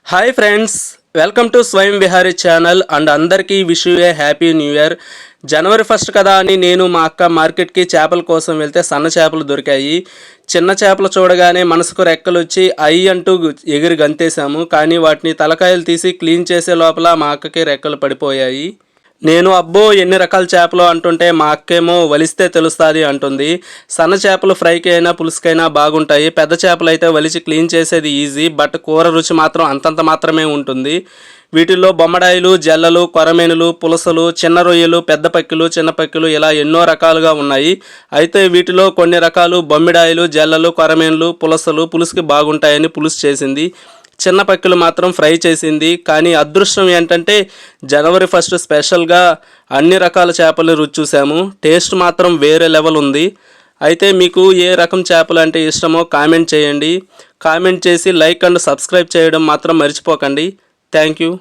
Hi friends, welcome to Swayam Vihari channel and అందరికీ wish you a happy new year. జనవరి 1 కదా అని నేను మా అక్క మార్కెట్కి చేపల కోసం వెళ్తే సన్న చేపలు దొరికాయి. చిన్న చేపలు చూడగానే మనసుకు రెక్కలు వచ్చి అంటూ ఎగిరి గంతేశాము. కానీ వాటిని తలకాయలు తీసి క్లీన్ చేసే లోపల మా అక్కకి రెక్కలు పడిపోయాయి. నేను అబ్బో ఎన్ని రకాల చేపలు అంటుంటే మా అక్కేమో వలిస్తే తెలుస్తుంది అంటుంది. సన్న చేపలు ఫ్రైకి అయినా పులుసుకైనా బాగుంటాయి. పెద్ద చేపలు అయితే వలిచి క్లీన్ చేసేది ఈజీ, బట్ కూర రుచి మాత్రం అంతంత మాత్రమే ఉంటుంది. వీటిల్లో బొమ్మడాయిలు, జల్లలు, కొరమేనులు, పులసలు, చిన్న రొయ్యలు, పెద్ద పక్కిలు, చిన్న పక్కిలు ఇలా ఎన్నో రకాలుగా ఉన్నాయి. అయితే వీటిలో కొన్ని రకాలు బొమ్మిడాయిలు, జల్లలు, కొరమేనులు, పులసలు పులుసుకి బాగుంటాయని పులుసు చేసింది. చిన్న పక్కిలు మాత్రం ఫ్రై చేసింది. కానీ అదృష్టం ఏంటంటే జనవరి 1 స్పెషల్గా అన్ని రకాల చేపలు రుచి చూసాము. టేస్ట్ మాత్రం వేరే లెవెల్ ఉంది. అయితే మీకు ఏ రకం చేపలు అంటే ఇష్టమో కామెంట్ చేయండి. కామెంట్ చేసి లైక్ అండ్ సబ్స్క్రైబ్ చేయడం మాత్రం మర్చిపోకండి. Thank you.